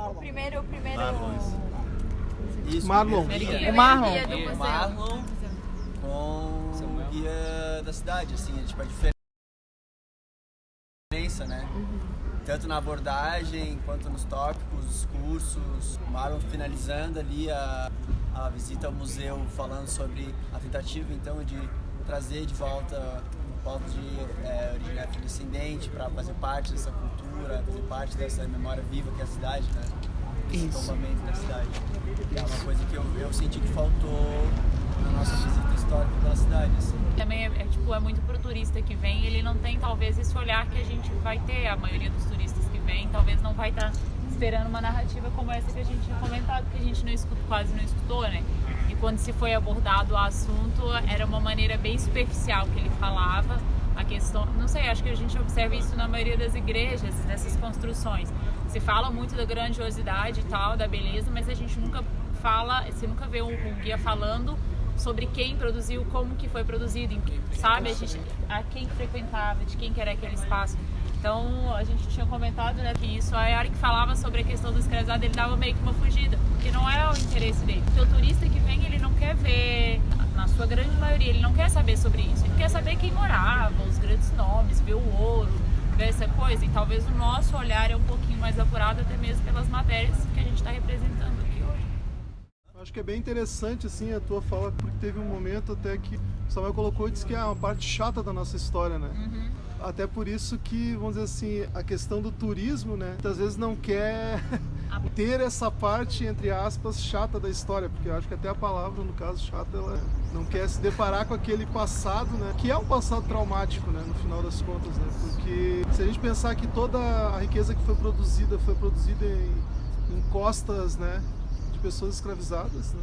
O primeiro... Isso, Marlon. O Marlon. O Marlon com o guia da cidade, assim, tipo, a diferença, né? Tanto na abordagem, quanto nos tópicos, os cursos. O Marlon finalizando ali a visita ao museu, falando sobre a tentativa, então, de trazer de volta o povo de origem afrodescendente para fazer parte dessa cultura, fazer parte dessa memória viva que é a cidade, né? Esse tombamento da cidade. É uma coisa que eu senti que faltou na nossa visita histórica da cidade. Assim. Também é muito pro turista que vem, ele não tem talvez esse olhar que a gente vai ter, a maioria dos turistas que vem, talvez não vai estar esperando uma narrativa como essa que a gente tinha comentado, que a gente quase não escutou, né? E quando se foi abordado o assunto, era uma maneira bem superficial que ele falava, a questão, não sei, acho que a gente observa isso na maioria das igrejas, dessas construções. Se fala muito da grandiosidade e tal, da beleza, mas a gente nunca fala, você nunca vê um guia falando sobre quem produziu, como que foi produzido, sabe? A quem frequentava, de quem que era aquele espaço. Então, a gente tinha comentado, né, que isso, a Yara que falava sobre a questão do escravizado, ele dava meio que uma fugida, porque não é o interesse dele. Porque o turista que vem, ele não quer ver, na sua grande maioria, ele não quer saber sobre isso. Ele quer saber quem morava, os grandes nomes, ver o ouro, ver essa coisa. E talvez o nosso olhar é um pouquinho mais apurado, até mesmo pelas matérias que a gente está representando aqui hoje. Acho que é bem interessante assim a tua fala, porque teve um momento até que o Samuel colocou e disse que é uma parte chata da nossa história, né? Até por isso que, vamos dizer assim, a questão do turismo, né? Muitas vezes não quer ter essa parte, entre aspas, chata da história, porque eu acho que até a palavra, no caso, chata, ela não quer se deparar com aquele passado, né? Que é um passado traumático, né? No final das contas, né? Porque se a gente pensar que toda a riqueza que foi produzida em costas, né? De pessoas escravizadas, né?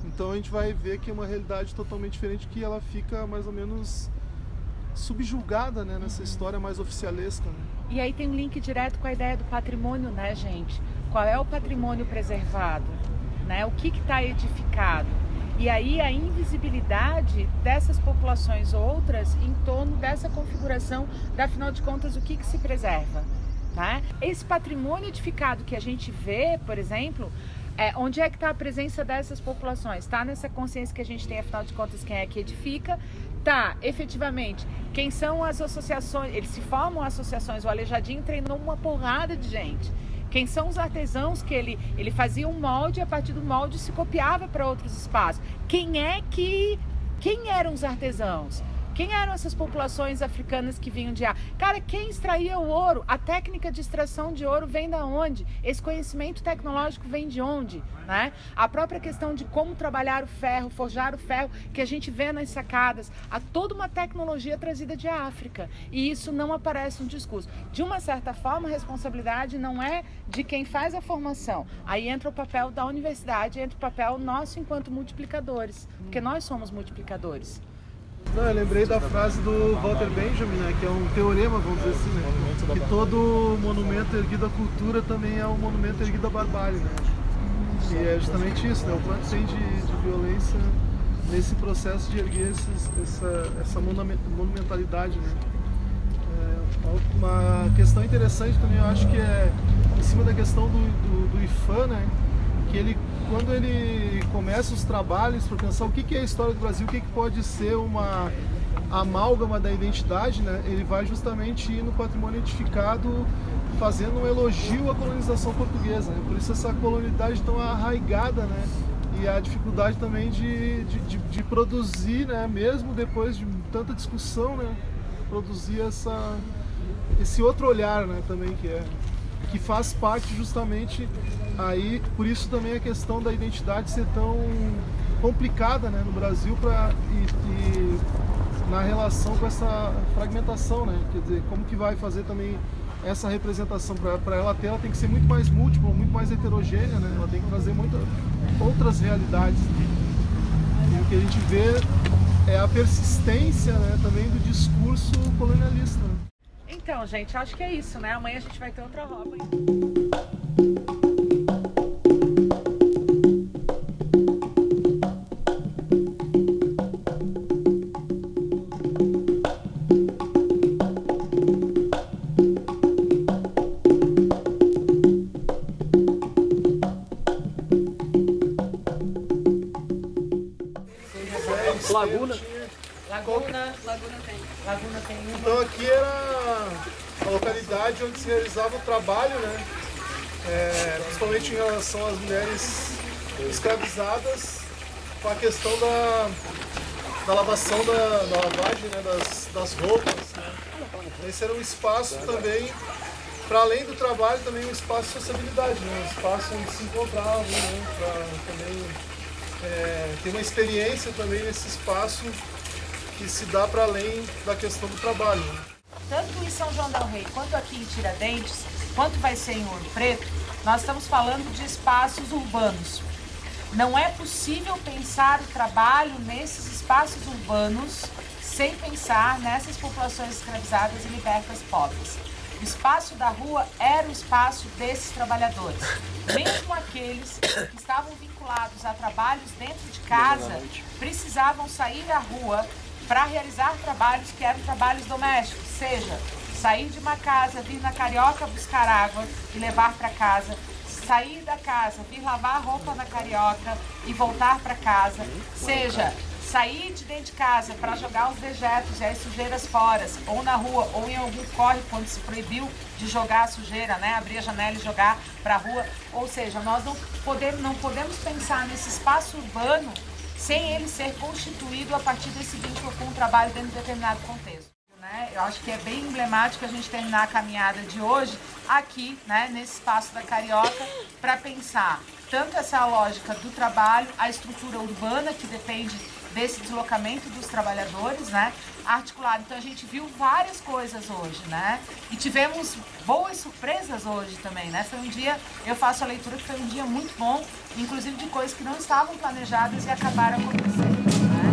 Então a gente vai ver que é uma realidade totalmente diferente, que ela fica mais ou menos subjugada, né, nessa história mais oficialesca, né? E aí tem um link direto com a ideia do patrimônio, né, gente? Qual é o patrimônio preservado, né? O que está edificado? E aí a invisibilidade dessas populações outras em torno dessa configuração, afinal de contas, o que se preserva, né? Esse patrimônio edificado que a gente vê, por exemplo, onde é que está a presença dessas populações? Está nessa consciência que a gente tem, afinal de contas, quem é que edifica? Tá, efetivamente, quem são as associações? Eles se formam associações, o Aleijadinho treinou uma porrada de gente. Quem são os artesãos que ele fazia um molde e a partir do molde se copiava para outros espaços? Quem eram os artesãos? Quem eram essas populações africanas que vinham de África? Cara, quem extraía o ouro? A técnica de extração de ouro vem da onde? Esse conhecimento tecnológico vem de onde? Né? A própria questão de como trabalhar o ferro, forjar o ferro, que a gente vê nas sacadas, há toda uma tecnologia trazida de África. E isso não aparece no discurso. De uma certa forma, a responsabilidade não é de quem faz a formação. Aí entra o papel da universidade, entra o papel nosso enquanto multiplicadores, porque nós somos multiplicadores. Não, eu lembrei da frase do Walter Benjamin, né, que é um teorema, vamos dizer assim, né, que todo monumento erguido à cultura também é um monumento erguido à barbárie, né? E é justamente isso, né? O quanto tem de violência nesse processo de erguer essa monumentalidade, né? Uma questão interessante também, eu acho que é em cima da questão do IFAM, né? Que ele, quando ele começa os trabalhos para pensar o que é a história do Brasil, o que pode ser uma amálgama da identidade, né? Ele vai justamente ir no patrimônio edificado, fazendo um elogio à colonização portuguesa, né? Por isso essa colonialidade tão arraigada, né? E a dificuldade também de produzir, né? Mesmo depois de tanta discussão, né? Produzir esse outro olhar, né? Também que é que faz parte justamente aí, por isso também a questão da identidade ser tão complicada, né, no Brasil e na relação com essa fragmentação, né? Quer dizer, como que vai fazer também essa representação para ela ter, ela tem que ser muito mais múltipla, muito mais heterogênea, né? Ela tem que trazer muitas outras realidades. E o que a gente vê é a persistência, né, também do discurso colonialista. Né? Então, gente, acho que é isso, né? Amanhã a gente vai ter outra roupa. Laguna tem. Então aqui era a localidade onde se realizava o trabalho, né? Principalmente em relação às mulheres escravizadas, com a questão da lavação, da lavagem, né? das roupas. Né? Esse era um espaço também, para além do trabalho, também um espaço de sociabilidade, né? Um espaço onde se encontravam, né? Para também ter uma experiência também nesse espaço que se dá para além da questão do trabalho. Tanto em São João del Rei, quanto aqui em Tiradentes, quanto vai ser em Ouro Preto, nós estamos falando de espaços urbanos. Não é possível pensar o trabalho nesses espaços urbanos sem pensar nessas populações escravizadas e libertas pobres. O espaço da rua era o espaço desses trabalhadores. Mesmo aqueles que estavam vinculados a trabalhos dentro de casa, precisavam sair à rua para realizar trabalhos que eram trabalhos domésticos, seja sair de uma casa, vir na Carioca buscar água e levar para casa, sair da casa, vir lavar roupa na Carioca e voltar para casa, seja sair de dentro de casa para jogar os dejetos e as sujeiras fora, ou na rua, ou em algum córrego, quando se proibiu de jogar a sujeira, né? Abrir a janela e jogar para a rua. Ou seja, nós não podemos pensar nesse espaço urbano sem ele ser constituído a partir desse vínculo com o trabalho dentro de determinado contexto. Né? Eu acho que é bem emblemático a gente terminar a caminhada de hoje aqui, né, nesse espaço da Carioca, para pensar tanto essa lógica do trabalho, a estrutura urbana que depende desse deslocamento dos trabalhadores, né, articulado. Então a gente viu várias coisas hoje, né, e tivemos boas surpresas hoje também, né. Foi um dia, eu faço a leitura que foi um dia muito bom, inclusive de coisas que não estavam planejadas e acabaram acontecendo, né.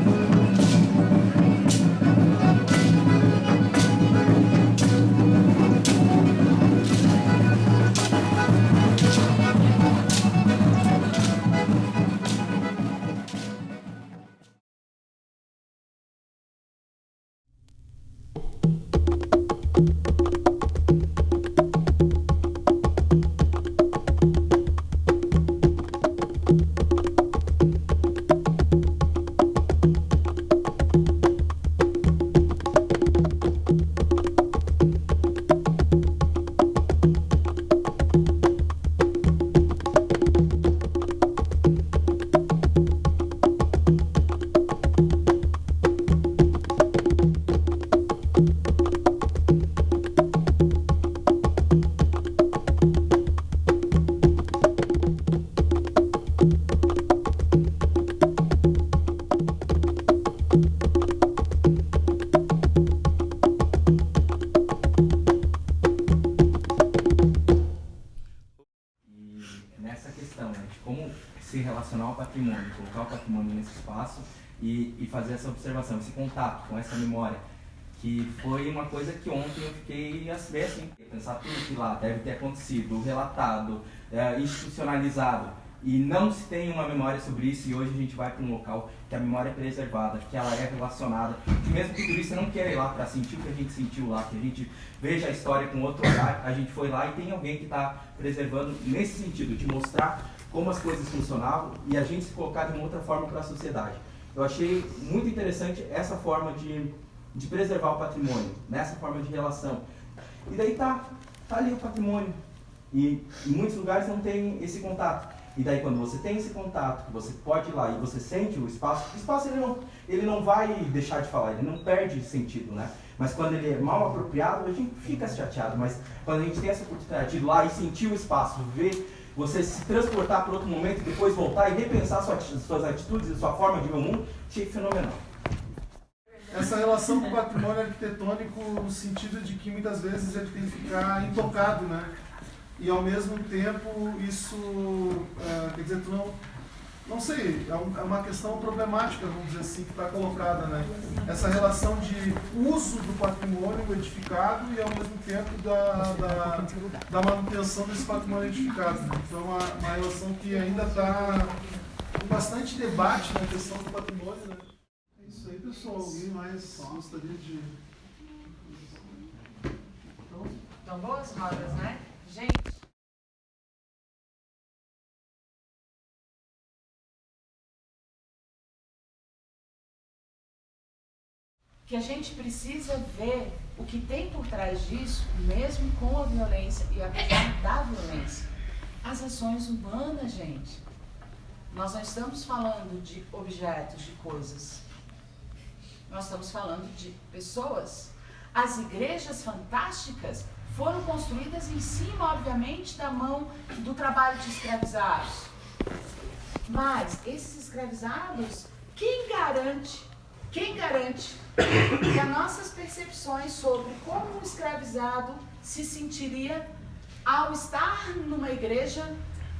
se relacionar ao patrimônio, colocar o patrimônio nesse espaço e fazer essa observação, esse contato com essa memória, que foi uma coisa que ontem eu fiquei assim, pensar tudo que lá deve ter acontecido, relatado, institucionalizado, e não se tem uma memória sobre isso, e hoje a gente vai para um local que a memória é preservada, que ela é relacionada, que mesmo que o turista não queira ir lá para sentir o que a gente sentiu lá, que a gente veja a história com outro olhar, a gente foi lá e tem alguém que está preservando nesse sentido, de mostrar como as coisas funcionavam e a gente se colocar de uma outra forma para a sociedade. Eu achei muito interessante essa forma de preservar o patrimônio, nessa forma de relação. E daí tá ali o patrimônio. E em muitos lugares não tem esse contato. E daí quando você tem esse contato, que você pode ir lá e você sente o espaço ele não vai deixar de falar, ele não perde sentido, né? Mas quando ele é mal apropriado, a gente fica chateado, mas quando a gente tem essa oportunidade de ir lá e sentir o espaço, ver, você se transportar para outro momento e depois voltar e repensar suas atitudes e sua forma de ver o mundo, achei fenomenal. Essa relação com o patrimônio arquitetônico no sentido de que muitas vezes ele tem que ficar intocado, né? E ao mesmo tempo isso, quer dizer, tu não sei, é uma questão problemática, vamos dizer assim, que está colocada, né? Essa relação de uso do patrimônio edificado e ao mesmo tempo da manutenção desse patrimônio edificado, né? Então é uma relação que ainda está com bastante debate na questão do patrimônio, né? É isso aí, pessoal. Alguém mais gostaria de... Então, boas rodas, né? Gente, que a gente precisa ver o que tem por trás disso, mesmo com a violência e apesar da violência. As ações humanas, gente. Nós não estamos falando de objetos, de coisas. Nós estamos falando de pessoas. As igrejas fantásticas foram construídas em cima, obviamente, da mão do trabalho de escravizados. Mas esses escravizados, quem garante que as nossas percepções sobre como um escravizado se sentiria ao estar numa igreja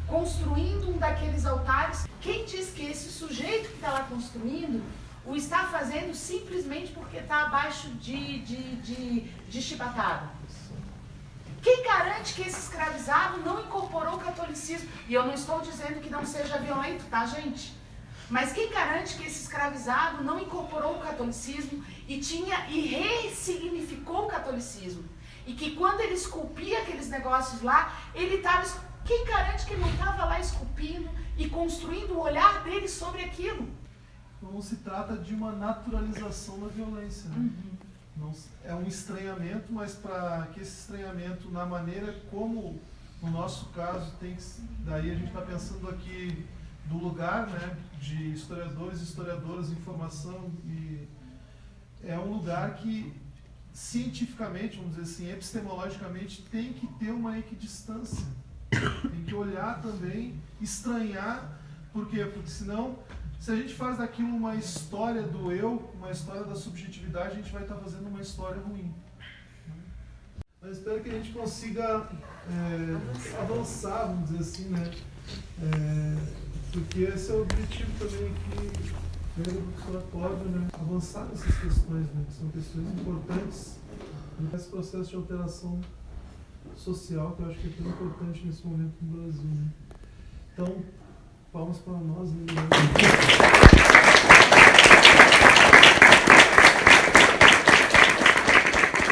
construindo um daqueles altares? Quem diz que esse sujeito que está lá construindo o está fazendo simplesmente porque está abaixo de chibatada? Quem garante que esse escravizado não incorporou o catolicismo? E eu não estou dizendo que não seja violento, tá, gente? Mas quem garante que esse escravizado não incorporou o catolicismo e ressignificou o catolicismo? E que quando ele esculpia aqueles negócios lá, ele estava... Quem garante que ele não estava lá esculpindo e construindo o olhar dele sobre aquilo? Não se trata de uma naturalização da violência, né? Não, é um estranhamento, mas para que esse estranhamento, na maneira como, no nosso caso, tem que... Daí a gente está pensando aqui do lugar, né, de historiadores e historiadoras em formação, e é um lugar que, cientificamente, vamos dizer assim, epistemologicamente, tem que ter uma equidistância. Tem que olhar também, estranhar. Por quê? Porque senão, se a gente faz daquilo uma história do eu, uma história da subjetividade, a gente vai estar fazendo uma história ruim. Mas espero que a gente consiga avançar, vamos dizer assim, né? Porque esse é o objetivo também aqui do professor Cláudio, né? Avançar nessas questões, né? Que são questões importantes nesse processo de alteração social, que eu acho que é tão importante nesse momento no Brasil, né? Então, palmas para nós, né?